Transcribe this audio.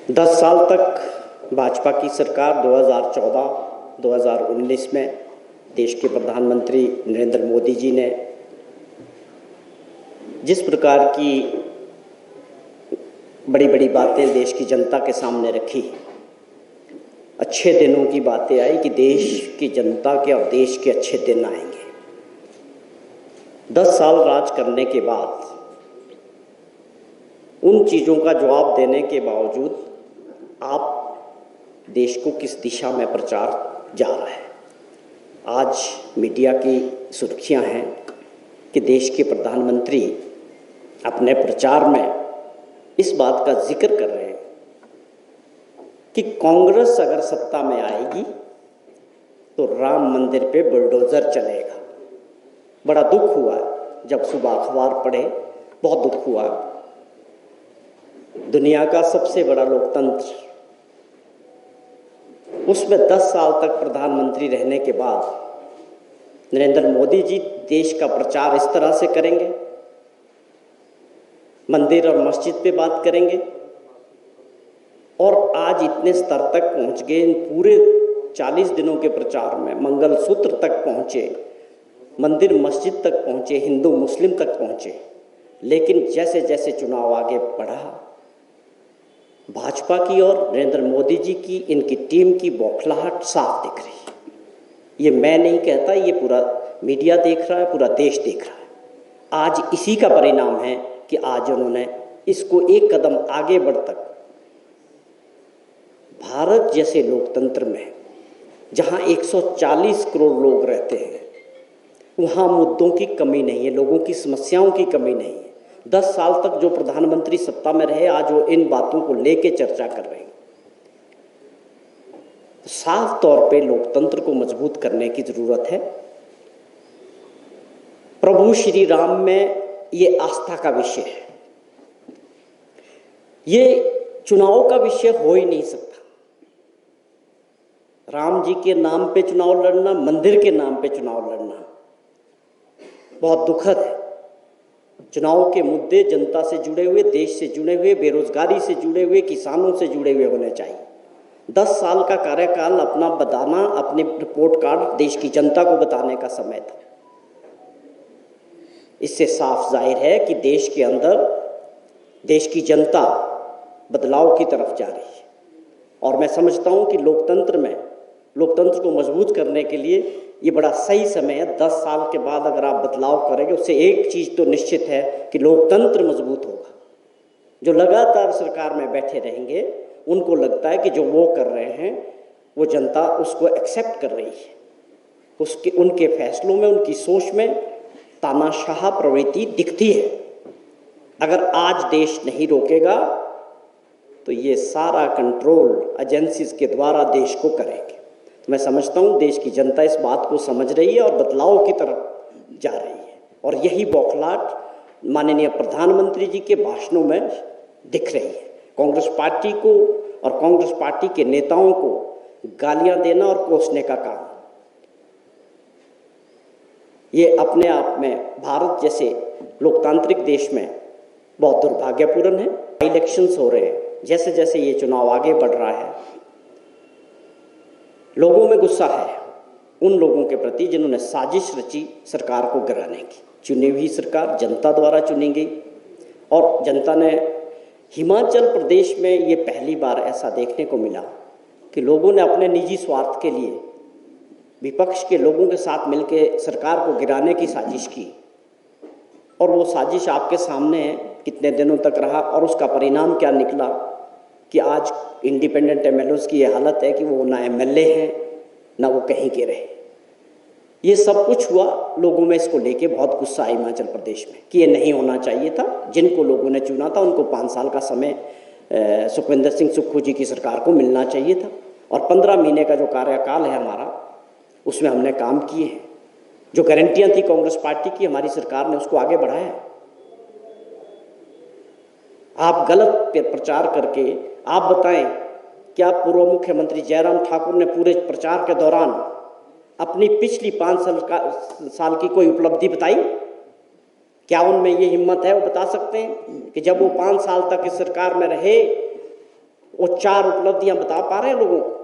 10 साल तक भाजपा की सरकार 2014-2019 में देश के प्रधानमंत्री नरेंद्र मोदी जी ने जिस प्रकार की बड़ी बड़ी बातें देश की जनता के सामने रखी, अच्छे दिनों की बातें आई कि देश की जनता के और देश के अच्छे दिन आएंगे। 10 साल राज करने के बाद उन चीज़ों का जवाब देने के बावजूद आप देश को किस दिशा में प्रचार जा रहा है। आज मीडिया की सुर्खियां हैं कि देश के प्रधानमंत्री अपने प्रचार में इस बात का जिक्र कर रहे हैं कि कांग्रेस अगर सत्ता में आएगी तो राम मंदिर पे बुलडोजर चलेगा। बड़ा दुख हुआ जब सुबह अखबार पढ़े, बहुत दुख हुआ। दुनिया का सबसे बड़ा लोकतंत्र, उसमें 10 साल तक प्रधानमंत्री रहने के बाद नरेंद्र मोदी जी देश का प्रचार इस तरह से करेंगे, मंदिर और मस्जिद पे बात करेंगे। और आज इतने स्तर तक पहुंच गए, इन पूरे 40 दिनों के प्रचार में मंगलसूत्र तक पहुंचे, मंदिर मस्जिद तक पहुंचे, हिंदू मुस्लिम तक पहुंचे। लेकिन जैसे जैसे चुनाव आगे बढ़ा, भाजपा की और नरेंद्र मोदी जी की, इनकी टीम की बौखलाहट साफ दिख रही है। ये मैं नहीं कहता, ये पूरा मीडिया देख रहा है, पूरा देश देख रहा है। आज इसी का परिणाम है कि आज उन्होंने इसको एक कदम आगे बढ़ तक, भारत जैसे लोकतंत्र में जहां 140 करोड़ लोग रहते हैं, वहां मुद्दों की कमी नहीं है, लोगों की समस्याओं की कमी नहीं है। 10 साल तक जो प्रधानमंत्री सत्ता में रहे, आज वो इन बातों को लेके चर्चा कर रहे हैं। साफ तौर पे लोकतंत्र को मजबूत करने की जरूरत है। प्रभु श्री राम में ये आस्था का विषय है, ये चुनाव का विषय हो ही नहीं सकता। राम जी के नाम पे चुनाव लड़ना, मंदिर के नाम पे चुनाव लड़ना बहुत दुखद है। चुनाव के मुद्दे जनता से जुड़े हुए, देश से जुड़े हुए, बेरोजगारी से जुड़े हुए, किसानों से जुड़े हुए होने चाहिए। 10 साल का कार्यकाल अपना बताना, अपने रिपोर्ट कार्ड देश की जनता को बताने का समय था। इससे साफ जाहिर है कि देश के अंदर देश की जनता बदलाव की तरफ जा रही है। और मैं समझता हूं कि लोकतंत्र को मजबूत करने के लिए ये बड़ा सही समय है। 10 साल के बाद अगर आप बदलाव करेंगे, उससे एक चीज़ तो निश्चित है कि लोकतंत्र मजबूत होगा। जो लगातार सरकार में बैठे रहेंगे, उनको लगता है कि जो वो कर रहे हैं वो जनता उसको एक्सेप्ट कर रही है, उनके फैसलों में, उनकी सोच में तानाशाह प्रवृत्ति दिखती है। अगर आज देश नहीं रोकेगा तो ये सारा कंट्रोल एजेंसीज के द्वारा देश को करेंगे। तो मैं समझता हूँ देश की जनता इस बात को समझ रही है और बदलाव की तरफ जा रही है। और यही बौखलाहट माननीय प्रधानमंत्री जी के भाषणों में दिख रही है। कांग्रेस पार्टी को और कांग्रेस पार्टी के नेताओं को गालियां देना और कोसने का काम, ये अपने आप में भारत जैसे लोकतांत्रिक देश में बहुत दुर्भाग्यपूर्ण है। इलेक्शंस हो रहे हैं, जैसे जैसे ये चुनाव आगे बढ़ रहा है, लोगों में गुस्सा है उन लोगों के प्रति जिन्होंने साजिश रची सरकार को गिराने की। चुनी हुई सरकार जनता द्वारा चुनी गई और जनता ने, हिमाचल प्रदेश में ये पहली बार ऐसा देखने को मिला कि लोगों ने अपने निजी स्वार्थ के लिए विपक्ष के लोगों के साथ मिलकर सरकार को गिराने की साजिश की। और वो साजिश आपके सामने है, कितने दिनों तक रहा और उसका परिणाम क्या निकला कि आज इंडिपेंडेंट एमएलएस की ये हालत है कि वो ना एमएलए हैं ना वो कहीं के रहे। ये सब कुछ हुआ, लोगों में इसको लेके बहुत गुस्सा है हिमाचल प्रदेश में कि ये नहीं होना चाहिए था। जिनको लोगों ने चुना था उनको 5 साल का समय सुखविंदर सिंह सुक्खू जी की सरकार को मिलना चाहिए था। और 15 महीने का जो कार्यकाल है हमारा, उसमें हमने काम किए हैं। जो गारंटियां थी कांग्रेस पार्टी की, हमारी सरकार ने उसको आगे बढ़ाया। आप गलत प्रचार करके आप बताएं, क्या पूर्व मुख्यमंत्री जयराम ठाकुर ने पूरे प्रचार के दौरान अपनी पिछली 5 साल की कोई उपलब्धि बताई? क्या उनमें ये हिम्मत है? वो बता सकते हैं कि जब वो 5 साल तक इस सरकार में रहे, वो 4 उपलब्धियां बता पा रहे हैं लोगों को?